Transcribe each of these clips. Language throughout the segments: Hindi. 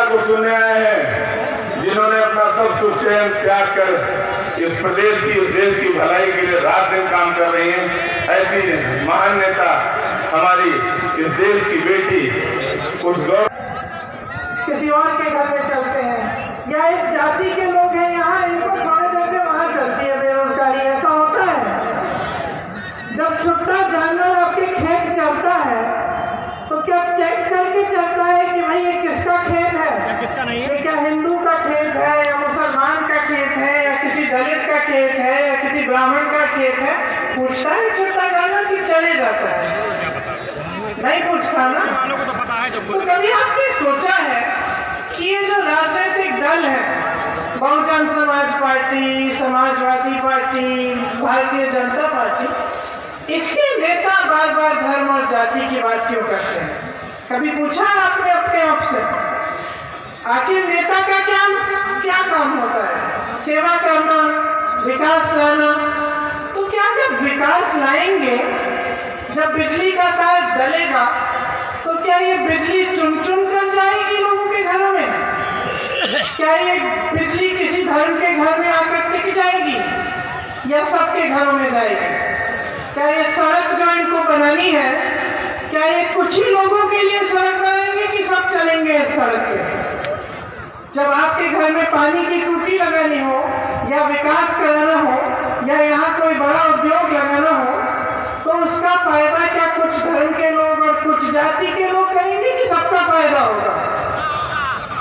नेता को सुनने आए हैं जिन्होंने अपना सब सुख चैन त्याग कर इस प्रदेश की, इस देश की भलाई के लिए रात दिन काम कर रही हैं। ऐसी महान नेता हमारी इस देश की बेटी उस गौरव किसी और के घर में चलते हैं या इस जाति के लोग हैं यहाँ, इनको छोड़ देते वहाँ चलती है बेरोजगारी। ऐसा होता है। जब छुट्टा जानवर आपके खेत चलता है तो क्या चेक करके चलता है कि भाई ये किसका खेत है, किसका नहीं है? क्या हिंदू का खेत है या मुसलमान का खेत है या किसी दलित का खेत है या किसी ब्राह्मण का खेत है? पूछता है छुट्टा जानवर कि चले जाता है? नहीं पूछता ना। तो कभी आपने सोचा है कि ये जो राजनीतिक दल है, Bahujan Samaj party, Samajwadi party, Bharatiya Janata party, इसके नेता बार बार धर्म और जाति की बात क्यों करते हैं? कभी पूछा आपने अपने आप से? आखिर नेता का क्या काम होता है? सेवा करना, विकास लाना। तो क्या जब विकास लाएंगे, जब बिजली का तार डलेगा तो क्या ये बिजली चुन चुन कर जाएगी लोगों के घरों में? क्या ये बिजली किसी धर्म के घर में आकर टिक जाएगी या सबके घरों में जाएगी? क्या ये सड़क जो इनको बनानी है, क्या ये कुछ ही लोगों के लिए सड़क बनाएंगे कि सब चलेंगे इस सड़क पे? जब आपके घर में पानी की टूटी लगानी हो या विकास कराना हो या यहाँ कोई बड़ा उद्योग लगाना हो तो उसका फायदा क्या कुछ धर्म के लोग और कुछ जाति के लोग करेंगे कि सबका फायदा होगा?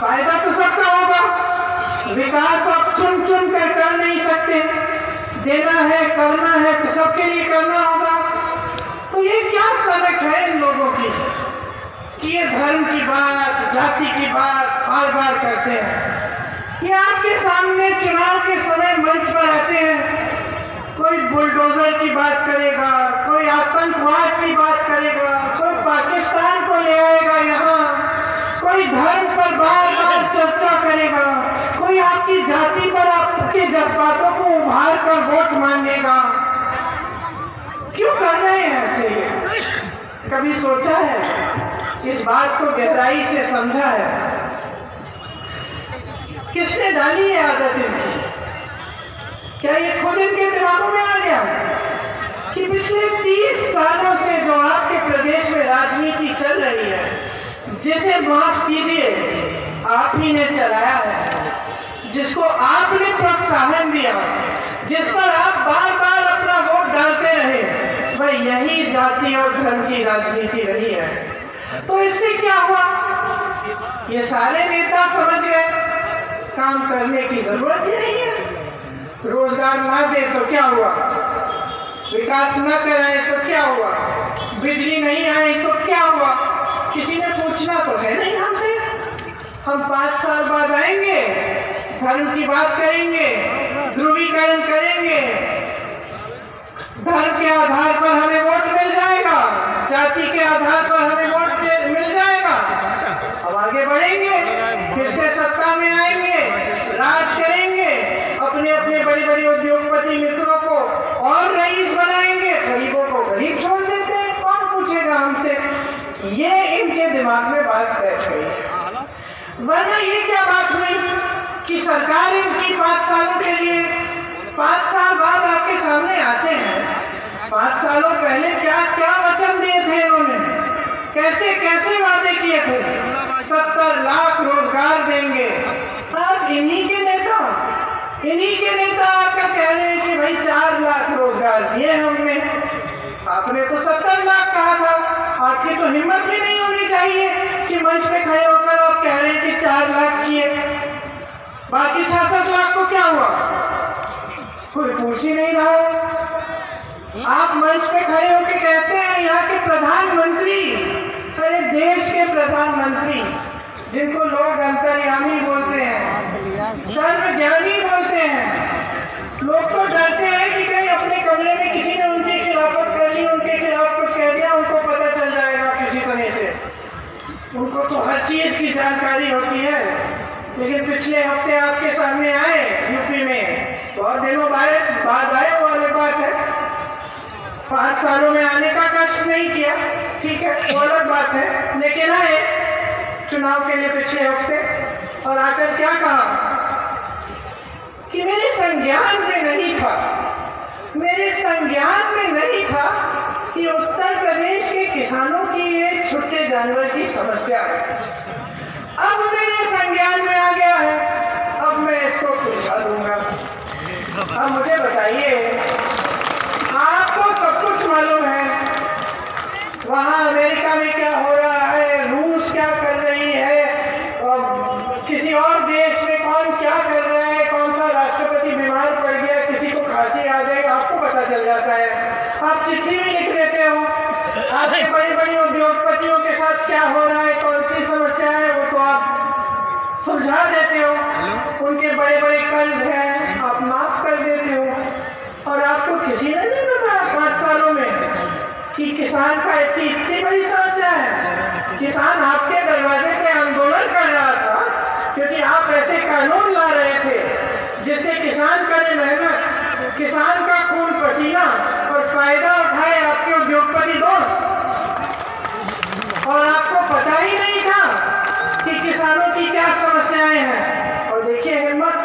फायदा तो सबका होगा। विकास आप चुन चुन कर नहीं सकते। देना है, करना है तो सबके लिए करना होगा। तो ये क्या सनक है इन लोगों की कि ये धर्म की बात, जाति की बात बार बार करते हैं? ये आपके सामने चुनाव के समय मंच पर आते हैं, कोई बुलडोजर की बात करेगा, कोई आतंकवाद की बात करेगा, कोई पाकिस्तान को ले आएगा यहाँ, कोई धर्म पर बार बार चर्चा करेगा, कोई आपकी जाति पर आपके जज्बातों को उभार कर वोट मांगेगा। क्यों कर रहे हैं ऐसे? ये कभी सोचा है? इस बात को गहराई से समझा है? किसने डाली है आदत इनकी? क्या ये खुद इनके दिमागों में आ गया कि पिछले 30 सालों से जो आपके प्रदेश में राजनीति चल रही है, जिसे माफ कीजिए आप ही ने चलाया है, जिसको आपने प्रोत्साहन दिया, जिस पर आप बार बार अपना वोट डालते रहे, वह यही जाति और धर्म की राजनीति रही है। तो इससे क्या हुआ? ये सारे नेता समझ गए काम करने की जरूरत ही नहीं है। रोजगार ना दे तो क्या हुआ? विकास न कराए तो क्या हुआ? बिजली नहीं आई तो क्या हुआ? किसी ने पूछना तो है नहीं हमसे। हम 5 साल बाद आएंगे, धर्म की बात करेंगे, ध्रुवीकरण करेंगे, धर्म के आधार पर हमें वोट मिल जाएगा, जाति के आधार पर हमें वोट मिल जाएगा, हम आगे बढ़ेंगे, फिर से सत्ता में आएंगे, राज करेंगे, अपने अपने बड़े बड़े उद्योगपति मित्रों को और रईस बनाएंगे, गरीबों को गरीब छोड़ देते हैं, कौन पूछेगा हमसे? ये इनके दिमाग में बात बैठ गई। वरना ये क्या बात हुई कि सरकार इनकी 5 सालों के लिए 5 साल बाद आपके सामने आते हैं। 5 सालों पहले क्या क्या वचन दिए थे इन्होंने, कैसे कैसे वादे किए थे? 70 लाख रोजगार देंगे। आज इन्हीं के नेता आकर कह रहे हैं कि भाई 4 लाख रोजगार दिए हमने। आपने तो 70 लाख कहा था। आपकी तो हिम्मत भी नहीं होनी चाहिए कि मंच पे खड़े होकर आप कह रहे हैं कि 4 लाख किए, बाकी 66 लाख को क्या हुआ? कोई पूछ ही नहीं रहा है। आप मंच पे खड़े होकर कहते हैं यहाँ के प्रधानमंत्री, अरे देश के प्रधानमंत्री जिनको लोग अंतर्यामी बोलते हैं, सर्वज्ञानी बोलते हैं, लोग तो डरते हैं कि कहीं अपने कमरे में किसी ने उनकी खिलाफत कर ली, उनके खिलाफ कुछ कह दिया, उनको पता चल जाएगा किसी तरह से। उनको तो हर चीज की जानकारी होती है। लेकिन पिछले हफ्ते आपके सामने आए यूपी में, बहुत दिनों बाद आए, वो अलग बात है। 5 सालों में आने का कष्ट नहीं किया, ठीक है, वो अलग बात है, लेकिन आए चुनाव के लिए पिछले हफ्ते। और आकर क्या कहा कि मेरे संज्ञान में नहीं था, मेरे संज्ञान में नहीं था कि उत्तर प्रदेश के किसानों की एक छुट्टे जानवर की समस्या है। अब मेरे संज्ञान में आ गया है, अब मैं इसको सुलझा दूंगा। अब मुझे बताइए, आपको सब कुछ मालूम है वहाँ अमेरिका में क्या हो रहा है, रूस क्या कर रही है, और किसी और देश में कौन क्या कर रहा है, कौन सा राष्ट्रपति बीमार पड़ गया, किसी को खांसी आ गई, आपको पता चल जाता है। आप चिट्ठी भी लिख देते हो, आपके बड़े बड़े उद्योगपतियों के साथ क्या हो रहा है, कौन सी समस्या है, वो तो आप सुलझा देते हो। उनके बड़े बड़े कर्ज हैं, आप माफ कर देते हो। और आपको किसी ने नहीं बताया 5 सालों में कि किसान का इतनी बड़ी समस्या है। किसान आपके दरवाजे पे आंदोलन कर रहा था क्योंकि आप ऐसे कानून ला रहे थे जिससे किसान करे मेहनत, किसान का खून पसीना और फायदा उठाए आपके उद्योगपति दोस्त। और आपको पता ही नहीं था कि किसानों की क्या समस्याएं हैं। और देखिए हिम्मत,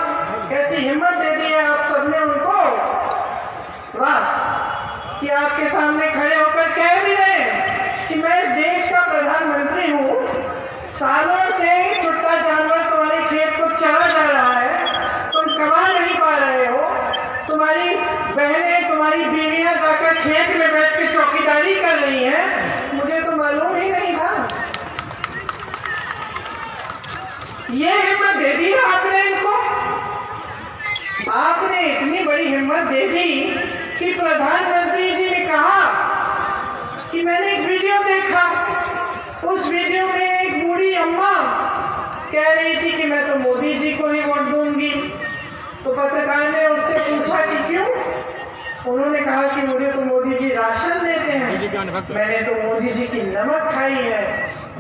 कैसी हिम्मत दे दी है आप सबने उनको, वाह, कि आपके सामने खड़े होकर कह भी रहे हैं कि मैं इस देश का प्रधानमंत्री हूँ, सालों से छुट्टा जानवर तुम्हारे खेत को चला जा रहा है, तुम कमा नहीं पा रहे हो, तुम्हारी बहनें, तुम्हारी बीवियां जाकर खेत में बैठ के चौकीदारी कर रही हैं, मुझे तो मालूम ही नहीं था। ये हिम्मत दे दी आपने इनको, आपने इतनी बड़ी हिम्मत दे दी कि प्रधानमंत्री जी ने कहा कि मैंने एक वीडियो देखा, उस वीडियो में एक बूढ़ी अम्मा कह रही थी कि मैं तो मोदी जी को ही वोट दूंगी। तो पत्रकार ने उससे पूछा कि क्यों? उन्होंने कहा कि मुझे तो मोदी जी राशन देते हैं, मैंने तो मोदी जी की नमक खाई है,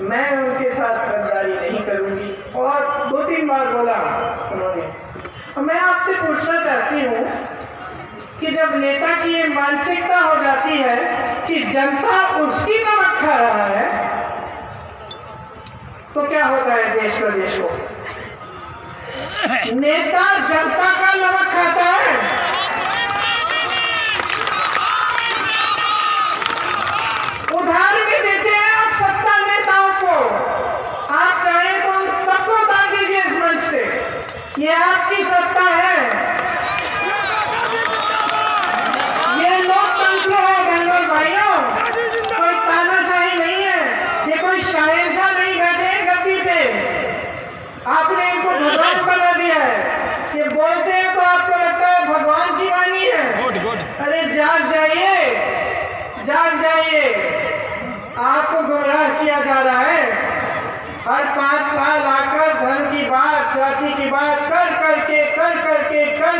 मैं उनके साथ गद्दारी नहीं करूंगी। और 2-3 बार बोला उन्होंने। मैं आपसे पूछना चाहती हूँ कि जब नेता की ये मानसिकता हो जाती है कि जनता उसकी नमक खा रहा है, तो क्या होता है देश प्रदेश को? नेता जनता का नमक खाता है। उधार भी देते हैं आप सत्ता नेताओं को, आप चाहें तो उन सबको उतार दीजिए इस मंच से, ये आपकी सत्ता है, ये लोकतंत्र है बहनों भाइयों, कोई तानाशाही नहीं है, ये कोई शहंशाह नहीं बैठे हैं गद्दी पे। आपने इनको भगवान बना दिया है, ये बोलते हैं तो आपको लगता है भगवान की वाणी है। अरे जाग जाइए, जाग जाइए, आपको गुमराह किया जा रहा है। हर 5 साल आकर धर्म की बात, जाति की बात कर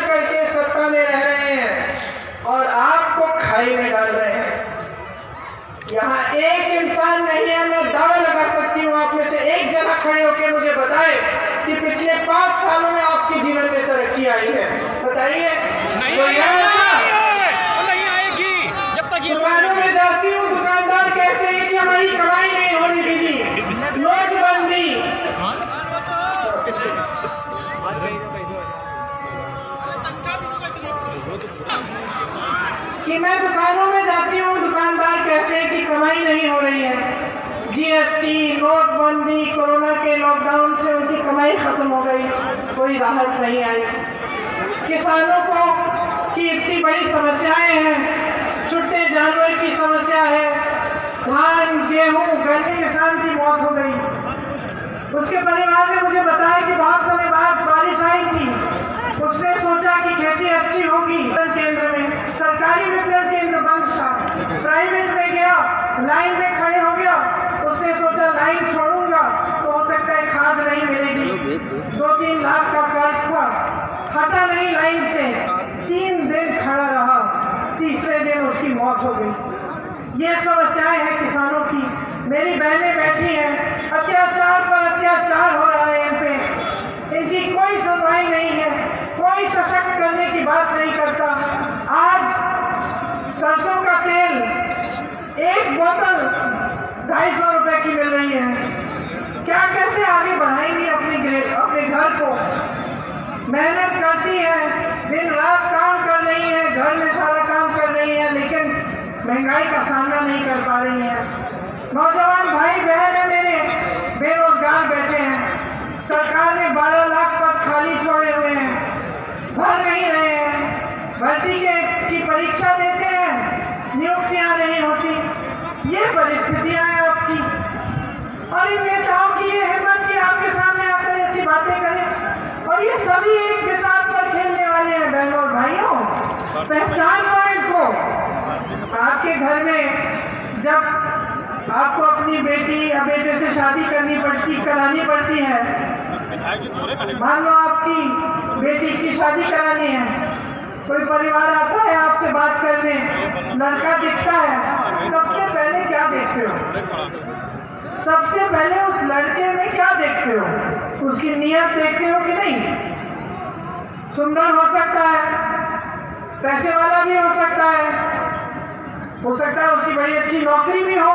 करके सत्ता में रह रहे हैं और आपको खाई में डाल रहे हैं। यहाँ एक इंसान नहीं है, मैं दावा लगा सकती हूँ आप में से एक जना खड़े होकर मुझे बताए कि पिछले 5 सालों में आपके जीवन में तरक्की आई है। बताइए। दुकानों में जाती हूँ, दुकानदार कहते हैं कि हमारी कमाई नहीं हो रही दीदी, नोटबंदी। कि मैं दुकानों में जाती हूँ, दुकानदार कहते हैं कि कमाई नहीं हो रही है, जीएसटी, नोटबंदी, कोरोना के लॉकडाउन से उनकी कमाई खत्म हो गई, कोई राहत नहीं आई। किसानों को की इतनी बड़ी समस्याएं हैं, छुट्टे जानवर की समस्या है, धान गेहूं गन्ने किसान की मौत हो गई। उसके परिवार ने मुझे बताया कि बहुत समय बाद बारिश आई थी, उसने सोचा कि खेती अच्छी होगी। केंद्र में सरकारी वितरण केंद्र बंद था, प्राइवेट में गया, लाइन में खड़े हो गया, उसने सोचा लाइन छोड़ूंगा तो हो सकता है खाद नहीं मिलेगी। 2-3 लाख का कर्ज था, हटा नहीं लाइन से, 3 दिन खड़ा रहा, तीसरे दिन उसकी मौत हो गई। ये समस्याएं हैं किसानों की। मेरी बहनें बैठी हैं, अत्याचार पर अत्याचार हो रहा है इन पे, इनकी कोई सुनवाई नहीं है, कोई सशक्त करने की बात नहीं करता। आज सरसों का तेल एक बोतल 250 रुपए की मिल रही है, क्या कैसे आगे बढ़ाएंगे अपने महंगाई का सामना नहीं कर पा रही हैं। नौजवान भाई बहन है मेरे बेरोजगार बैठे हैं। सरकार ने 12 लाख पद खाली छोड़े हुए हैं, भर नहीं रहे हैं। भर्ती की परीक्षा देते हैं, नियुक्तियां नहीं होती। ये परिस्थितियां हैं आपकी, और इन नेताओं की ये हिम्मत कि आपके सामने आकर ऐसी बातें करें। और ये सभी एक के साथ पर खेलने वाले हैं बहनों और भाइयों। पहचान लो इनको। आपके घर में जब आपको अपनी बेटी या बेटे से शादी करानी पड़ती है, मान लो आपकी बेटी की शादी करानी है, कोई परिवार आता है आपसे बात करने, लड़का दिखता है, सबसे पहले क्या देखते हो? सबसे पहले उस लड़के में क्या देखते हो? उसकी नीयत देखते हो कि नहीं? सुंदर हो सकता है, पैसे वाला भी हो सकता है उसकी बड़ी अच्छी नौकरी भी हो,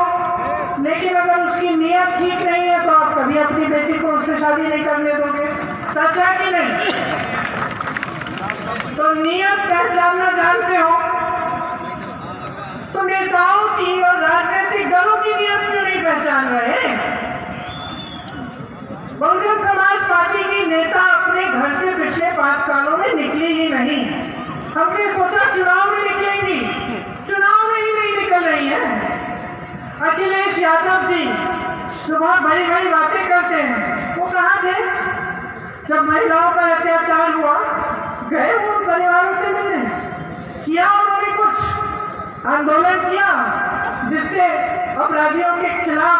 लेकिन अगर उसकी नीयत ठीक नहीं है तो आप कभी अपनी बेटी को उससे शादी नहीं करने दोगे। सच है कि नहीं? तो नीयत पहचानना जानते हो तो नेताओं की और राजनीतिक दलों की नीयत क्यों नहीं पहचान रहे? बहुजन समाज पार्टी की नेता अपने घर से पिछले 5 सालों में निकली ही नहीं। हमने सोचा चुनाव में निकलेंगी, चुनाव में ही नहीं निकल रही है। अखिलेश यादव जी सुबह बड़ी बड़ी बातें करते हैं। वो कहाँ थे जब महिलाओं का अत्याचार हुआ? गए वो परिवारों से मिलने, किया उन्होंने कुछ आंदोलन किया जिससे अपराधियों के खिलाफ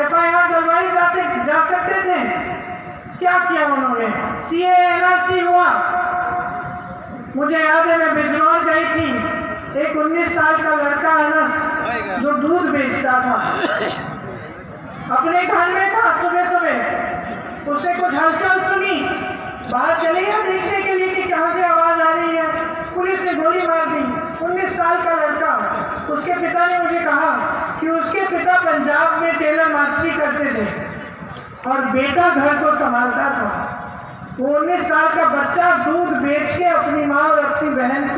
FIR डलवाई जा सकते थे? क्या किया उन्होंने? CA NRC हुआ। मुझे याद है मैं बिजनौर गई थी, एक 19 साल का लड़का अनस जो दूध बेचता था, अपने घर में था। सुबह उसने कुछ हलचल सुनी, बाहर चले गया देखने के लिए कि कहाँ से आवाज आ रही है। पुलिस ने गोली मार दी। 19 साल का लड़का। उसके पिता ने मुझे कहा कि उसके पिता पंजाब में टेलर मास्टरी करते थे और बेटा घर को संभालता था। वो 19 साल का बच्चा दूध बेच के अपनी माँ और अपनी बहन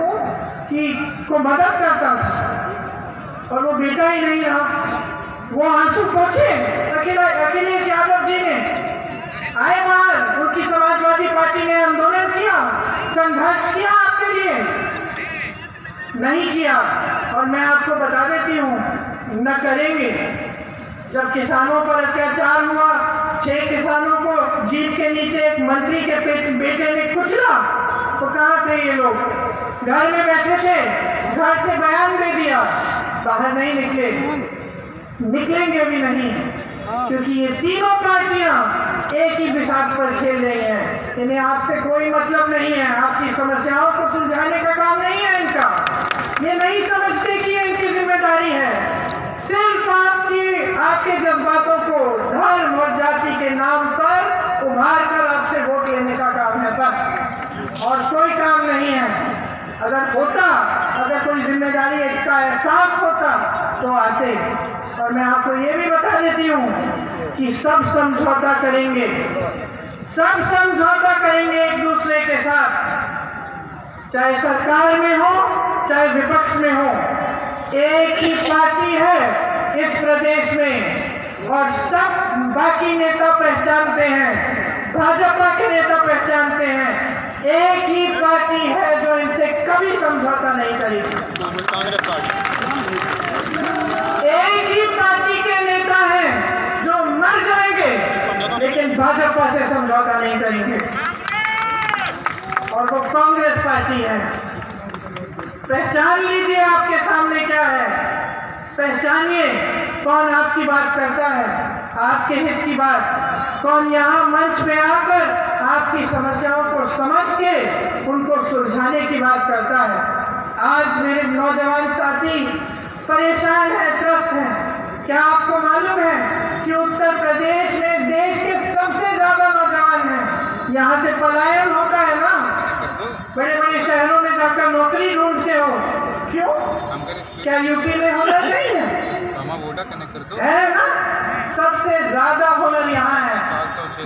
को मदद करता था, और वो बेटा ही नहीं रहा। वो आंसू पोंछे अखिलेश यादव जी ने आए बाहर, उनकी समाजवादी पार्टी ने आंदोलन किया, संघर्ष किया, आपके लिए नहीं किया। और मैं आपको बता देती हूँ, न करेंगे। जब किसानों पर अत्याचार हुआ, 6 किसानों को जीप के नीचे एक मंत्री के बेटे ने कुचला, तो कहाँ थे ये लोग? घर में बैठे थे, घर से बयान दे दिया, बाहर नहीं निकले, निकलेंगे भी नहीं, क्योंकि ये तीनों पार्टियां एक ही बिसात पर खेल रही हैं। इन्हें आपसे कोई मतलब नहीं है, आपकी समस्याओं को सुलझाने का काम नहीं है इनका। ये नहीं समझते कि ये इनकी जिम्मेदारी है। सिर्फ आपके जज्बातों को धर्म और जाति के नाम पर उभार कर आपसे वोट लेने का काम है बस, और कोई काम नहीं है। अगर कोई जिम्मेदारी का एहसास होता तो आते। और मैं आपको ये भी बता देती हूँ कि सब समझौता करेंगे एक दूसरे के साथ, चाहे सरकार में हो चाहे विपक्ष में हो। एक ही पार्टी है इस प्रदेश में, और सब बाकी नेता पहचानते हैं, भाजपा के नेता पहचानते हैं। एक ही पार्टी है जो इनसे कभी समझौता नहीं करेगी। एक ही पार्टी के नेता हैं जो मर जाएंगे लेकिन भाजपा से समझौता नहीं करेंगे, और वो कांग्रेस पार्टी है। पहचान लीजिए आपके सामने क्या है, पहचानिए कौन आपकी बात करता है, आपके हित की बात, कौन यहाँ मंच पे आकर आपकी समस्याओं को समझ के उनको सुलझाने की बात करता है। आज मेरे नौजवान साथी परेशान हैं, त्रस्त हैं। क्या आपको मालूम है कि उत्तर प्रदेश में देश के सबसे ज्यादा नौजवान हैं? यहाँ से पलायन होता है ना, बड़े बड़े शहरों में जाकर नौकरी ढूंढते हो, क्यों? क्या यूपी में होना चाहिए? है ना, सबसे ज्यादा हुनर यहाँ है।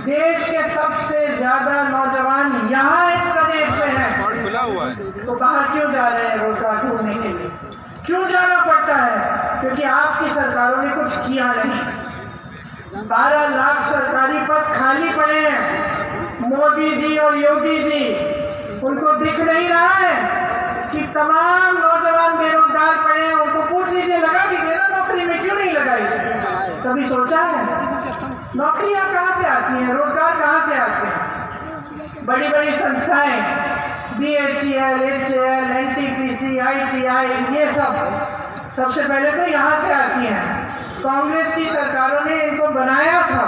देश के सबसे ज्यादा नौजवान यहाँ इस प्रदेश में है, तो बाहर क्यों जा रहे हैं रोजगार ढूंढने के लिए? क्यों जाना पड़ता है? कुछ किया नहीं। 12 लाख सरकारी पद खाली पड़े हैं। मोदी जी और योगी जी उनको दिख नहीं रहा है कि तमाम नौजवान बेरोजगार पड़े हैं। उनको पूछ लीजिए, लगा दीजिए ना नौकरी में, क्यों नहीं लगाई? कभी सोचा है? नौकरियां कहाँ से आती हैं, रोजगार कहाँ से आते हैं? बड़ी बड़ी संस्थाएं BHEL, HAL, NTPC, ITI, ये सबसे पहले तो यहाँ से आती हैं। कांग्रेस की सरकारों ने इनको बनाया था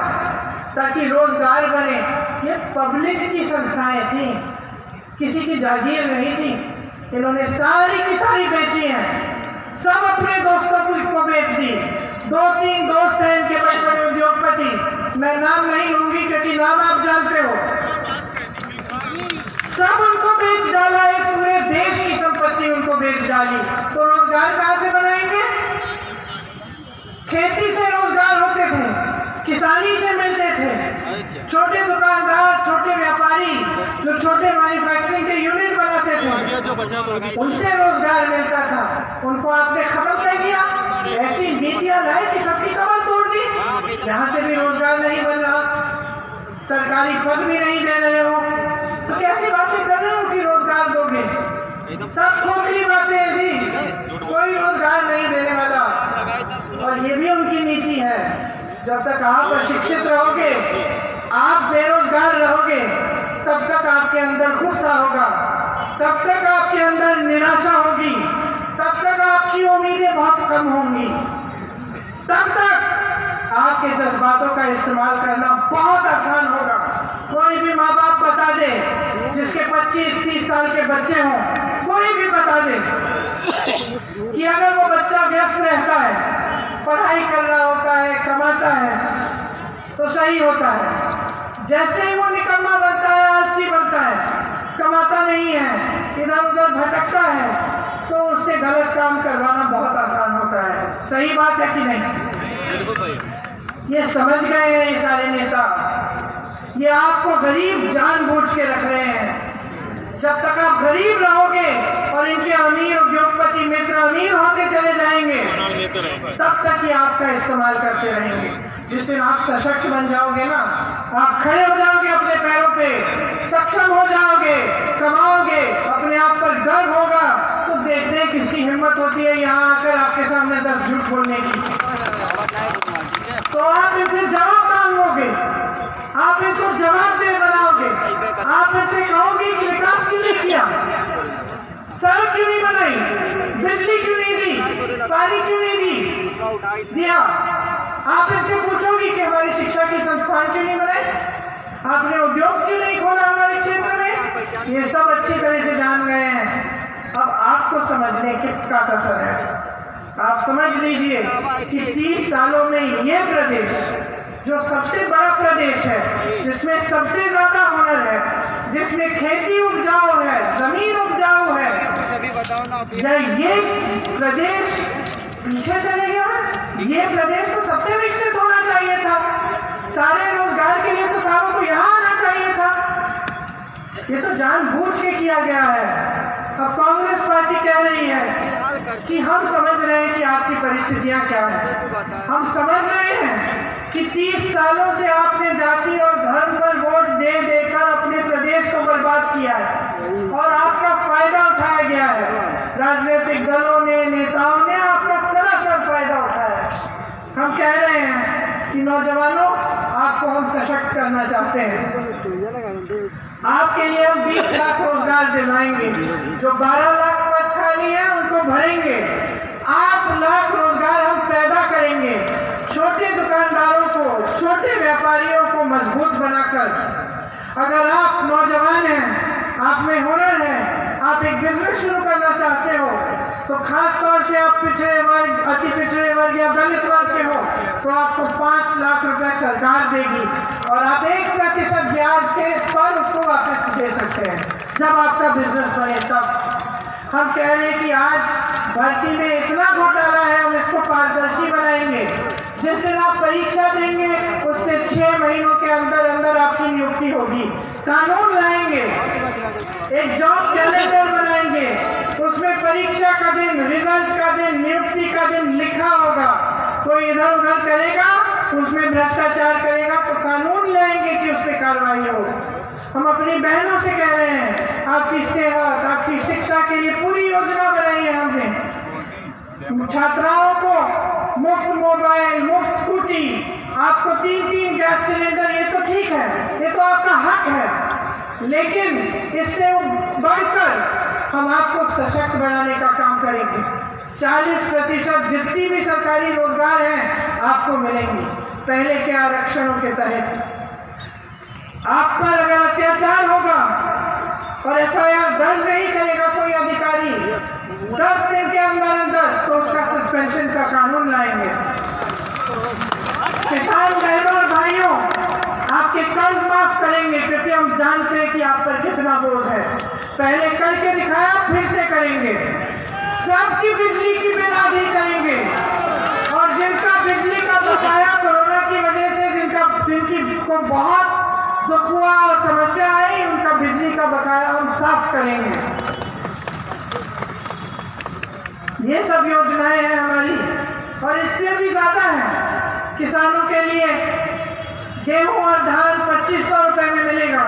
ताकि रोजगार बने। ये पब्लिक की संस्थाएं थी, किसी की जागीर नहीं थी। इन्होंने सारी की सारी बेची हैं, सब अपने दोस्तों को बेच दी। 2-3 दोस्त हैं इनके बड़े बड़े उद्योगपति, मैं नाम नहीं लूंगी क्योंकि नाम आप जानते हो। सब उनको बेच डाला है, पूरे देश की संपत्ति उनको बेच डाली। तो रोजगार कहाँ से बनाएंगे? खेती से रोजगार होते थे, किसानी से मिलते थे। छोटे दुकानदार, छोटे व्यापारी जो छोटे मैन्युफैक्चरिंग के यूनिट बनाते थे, उनसे रोजगार मिलता था। उनको आपने खत्म कर दिया। ऐसी नीतियां लाए कि सबकी कमर तोड़ दी। जहाँ से भी रोजगार नहीं बन रहा, सरकारी पद भी नहीं दे रहे हो, तो कैसी बातें कर रहे हो कि रोजगार दोगे? सब खोखली बातें थी, कोई रोजगार नहीं देने वाला। और ये भी उनकी नीति है, जब तक आप अशिक्षित रहोगे, आप बेरोजगार रहोगे, तब तक आपके अंदर गुस्सा होगा, तब तक आपके अंदर निराशा होगी, तब तक आपकी उम्मीदें बहुत कम होंगी, तब तक आपके जज्बातों का इस्तेमाल करना बहुत आसान होगा। कोई भी माँ बाप बता दे, जिसके 25-30 साल के बच्चे हों, कोई भी बता दे कि अगर वो बच्चा व्यस्त रहता है, पढ़ाई कर रहा होता है, कमाता है, तो सही होता है। जैसे ही वो निकम्मा बनता है, आलसी बनता है, कमाता नहीं है, इधर उधर भटकता है, तो उससे गलत काम करवाना बहुत आसान होता है। सही बात है कि नहीं? ये समझ गए हैं ये सारे नेता। ये आपको गरीब जानबूझ के रख रहे हैं। जब तक आप गरीब रहोगे और इनके अमीर उद्योगपति मित्र अमीर होते चले जाएंगे, तब तक ये आपका इस्तेमाल करते रहेंगे। जिस दिन आप सशक्त बन जाओगे ना, आप खड़े हो जाओगे अपने पैरों पे, सक्षम हो जाओगे, कमाओगे, अपने आप पर गर्व होगा, तो देखते हैं किसकी हिम्मत होती है यहाँ आकर आपके सामने 10 झूठ बोलने की। तो आप इसे जवाब मांगोगे, आप इनको जवाबदेह बनाओगे। आप इनसे कहोगे कि विकास क्यों नहीं किया, सड़क क्यों नहीं बनाई, बिजली क्यों नहीं दी, पानी क्यों नहीं दिया। आप इनसे पूछोगे कि हमारी शिक्षा की संस्थान क्यों नहीं बनाए, आपने उद्योग क्यों नहीं खोला हमारे क्षेत्र में। ये सब अच्छी तरह से जान गए हैं। अब आपको समझने किसका कसर है। आप समझ लीजिए कि 30 सालों में ये प्रदेश, जो सबसे बड़ा प्रदेश है, जिसमें सबसे ज्यादा हुनर है, जिसमें खेती उपजाऊ है, जमीन उपजाऊ है, क्या ये प्रदेश पीछे चले गया? ये प्रदेश तो सबसे विकसित होना चाहिए था। सारे रोजगार के लिए तो सारों को यहाँ आना चाहिए था। ये तो जानबूझ के किया गया है। अब कांग्रेस पार्टी कह रही है कि हम समझ रहे हैं कि आपकी परिस्थितियां क्या हैं। हम समझ रहे हैं कि 30 सालों से आपने जाति और धर्म पर वोट दे देकर अपने प्रदेश को बर्बाद किया है और आपका फायदा उठाया गया है। राजनीतिक दलों ने, नेताओं ने आपका सरासर फायदा उठाया है। हम कह रहे हैं कि नौजवानों, आपको हम सशक्त करना चाहते हैं। आपके लिए हम 20 लाख रोजगार दिलाएंगे। जो 12 लाख पद खाली है उनको भरेंगे। 8 लाख रोजगार हम पैदा करेंगे। छोटे दुकानदारों को, छोटे व्यापारियों को मजबूत बनाकर। अगर आप नौजवान हैं, आप में हुनर है, आप एक बिजनेस शुरू करना चाहते हो, तो खास तौर से आप पिछड़े वर्ग, अति पिछड़े वर्ग या दलित वर्ग के हो, तो आपको 5 लाख रुपए सरकार देगी और आप 1% ब्याज के पर उसको वापस दे सकते हैं जब आपका बिजनेस बने। तब हम कह रहे हैं कि आज भर्ती में इतना घोटाला है, हम इसको पारदर्शी बनाएंगे। जिस दिन आप परीक्षा देंगे, उससे 6 महीनों के अंदर अंदर आपकी नियुक्ति होगी। कानून लाएंगे, एक जॉब कैलेंडर बनाएंगे, उसमें परीक्षा का दिन, रिजल्ट का दिन, नियुक्ति का दिन लिखा होगा। कोई इधर उधर करेगा, उसमें भ्रष्टाचार करेगा तो कानून लाएंगे कि उस पर कार्रवाई हो। हम अपनी बहनों से कह रहे हैं, आपकी सेहत, आपकी शिक्षा के लिए पूरी योजना बनाई है हमने। छात्राओं को मुफ्त मोबाइल, मुफ्त स्कूटी, आपको 3-3 गैस सिलेंडर, ये तो ठीक है, ये तो आपका हक है, लेकिन इससे बढ़कर हम आपको सशक्त बनाने का काम करेंगे। 40% जितनी भी सरकारी रोजगार हैं आपको मिलेंगी पहले के आरक्षणों के तहत। आप पर अगर अत्याचार होगा और FIR दर्ज नहीं करेगा कोई अधिकारी 10 दिन के अंदर तो उसका सस्पेंशन का कानून लाएंगे। किसान बहनों और भाइयों, आपके कर्ज माफ करेंगे क्योंकि हम जानते हैं कि आप पर कितना बोझ है। पहले करके दिखाया, फिर से करेंगे। सबकी बिजली की बिल आधी करेंगे और जिनका बिजली का बकाया कोरोना की वजह से जिनकी को बहुत दुख हुआ और समस्या आई, उनका बिजली का बकाया हम साफ करेंगे। ये सब योजनाएं हैं हमारी और इससे भी ज्यादा है। किसानों के लिए गेहूं और धान 2500 रुपए में मिलेगा।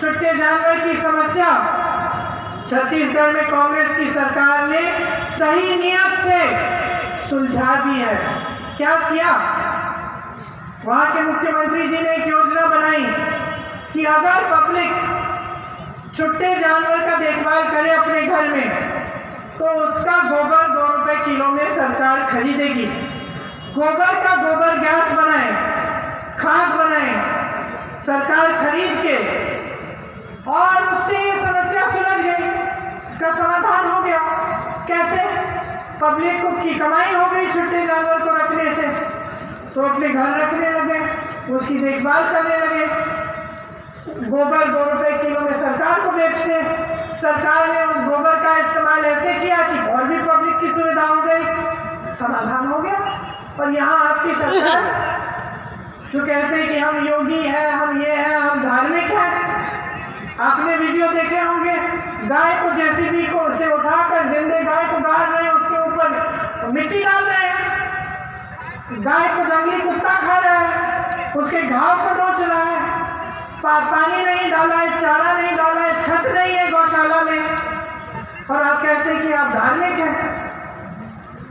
छुट्टे जानवर की समस्या छत्तीसगढ़ में कांग्रेस की सरकार ने सही नियत से सुलझा दी है। क्या किया? वहां के मुख्यमंत्री जी ने एक योजना बनाई कि अगर पब्लिक छुट्टे जानवर का देखभाल करे अपने घर में तो उसका गोबर 2 रुपए किलो में सरकार खरीदेगी। गोबर का गोबर गैस बनाए, खाद बनाए सरकार खरीद के, और उससे ये समस्या सुलझ गई, इसका समाधान हो गया। कैसे? पब्लिक की कमाई हो गई छुट्टे जानवर को रखने से, तो अपने घर रखने लगे, उसकी देखभाल करने लगे। गोबर 2 रुपए किलो में सरकार को बेचते, सरकार ने उस गोबर का इस्तेमाल ऐसे किया कि और भी पब्लिक की सुविधा हो गई, समाधान हो गया। और यहाँ आपकी सरकार जो कहते हैं कि हम योगी हैं, हम ये हैं, हम धार्मिक हैं। आपने वीडियो देखे होंगे, गाय को JCB को से उठाकर जिंदे गाय को गाड़ रहे हैं, उसके ऊपर मिट्टी डाल रहे हैं, गाय को जंगली कुत्ता खा रहा है, उसके घाव को नोच रहा है, पानी नहीं डाला है, चारा नहीं डाला है, छत नहीं है गौशाला में, और आप कहते हैं कि आप धार्मिक हैं।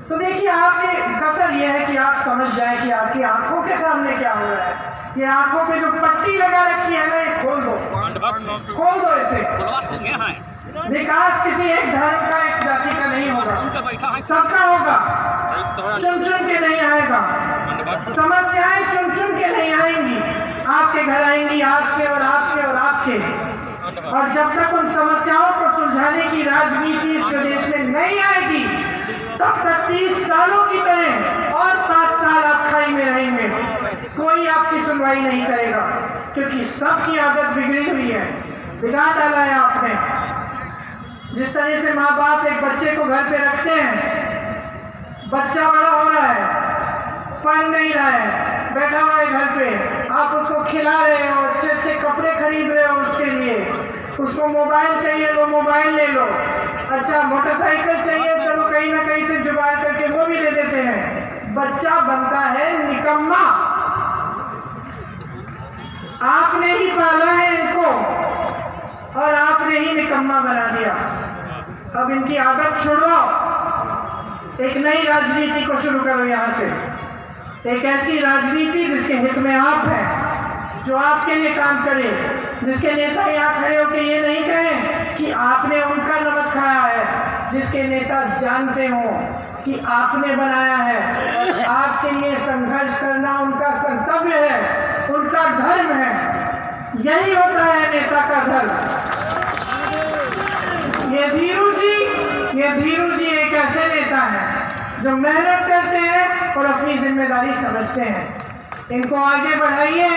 तो देखिए, आपकी कसर यह है कि आप समझ जाए कि आपकी आंखों के सामने क्या हो रहा है। ये आंखों पे जो पट्टी लगा रखी है ना, ये खोल दो, खोल दो इसे। विकास किसी एक धर्म का, एक जाति का नहीं होगा, सबका होगा। चुन चुन के नहीं आएगा, समस्याएं चुन चुन के नहीं आएंगी, आपके घर आएंगी, आपके और आपके और आपके। और जब तक उन समस्याओं को सुलझाने की राजनीति इस प्रदेश में नहीं आएगी, तब तक 30 सालों की तरह और 5 साल आप खाई में रहेंगे। कोई आपकी सुनवाई नहीं करेगा क्योंकि सबकी आदत बिगड़ी हुई है, बिगाड़ डाला है आपने। जिस तरह से माँ बाप एक बच्चे को घर पे रखते हैं, बच्चा बड़ा हो रहा है, पढ़ नहीं रहा है, बैठा हुआ है घर पे, आप उसको खिला रहे हो, अच्छे अच्छे कपड़े खरीद रहे हो उसके लिए, उसको मोबाइल चाहिए, लो मोबाइल ले लो, अच्छा मोटरसाइकिल चाहिए, चलो कहीं ना कहीं से जुगाड़ करके वो भी दे देते हैं। बच्चा बनता है निकम्मा। आपने ही पाला है इनको और आपने ही निकम्मा बना दिया। अब इनकी आदत छुड़वाओ, एक नई राजनीति को शुरू करो यहाँ से। एक ऐसी राजनीति जिसके हित में आप हैं, जो आपके लिए काम करे, जिसके नेता यहाँ खड़े होकर ये नहीं कहें कि आपने उनका नमक खाया है, जिसके नेता जानते हो कि आपने बनाया है, आपके लिए संघर्ष करना उनका कर्तव्य है, उनका धर्म है। यही होता है नेता का धर्म। ये धीरू जी एक ऐसे नेता हैं जो मेहनत करते हैं और अपनी जिम्मेदारी समझते हैं। इनको आगे बढ़ाइए,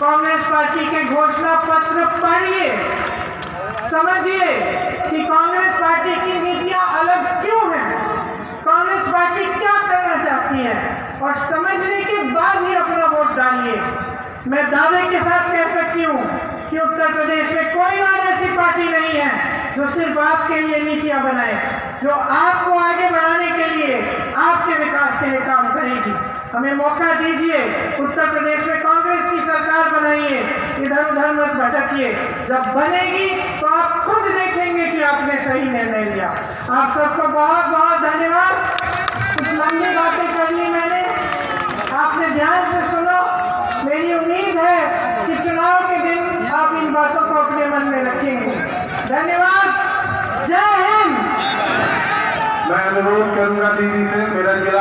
कांग्रेस पार्टी के घोषणा पत्र पढ़िए, समझिए कि कांग्रेस पार्टी की नीतियां अलग क्यों हैं, कांग्रेस पार्टी क्या करना चाहती है, और समझने के बाद ही अपना वोट डालिए। मैं दावे के साथ कह सकती हूँ कि उत्तर प्रदेश में कोई और ऐसी पार्टी नहीं है जो सिर्फ आपके लिए नीतियां बनाए, जो आपको आगे बढ़ाने के लिए, आपके विकास के लिए काम करेगी। हमें मौका दीजिए, उत्तर प्रदेश में कांग्रेस की सरकार बनाइए, इधर उधर मत भटकिए। जब बनेगी तो आप खुद देखेंगे कि आपने सही निर्णय लिया। आप सबको बहुत बहुत धन्यवाद। कुछ लंबी बातें कर ली मैंने, आपने ध्यान से सुनो। मेरी उम्मीद है कि चुनाव के दिन आप इन बातों को अपने मन में रखेंगे। धन्यवाद। जय हिंद। मैं अनुरोध करूंगा दीदी से, मेरा जिला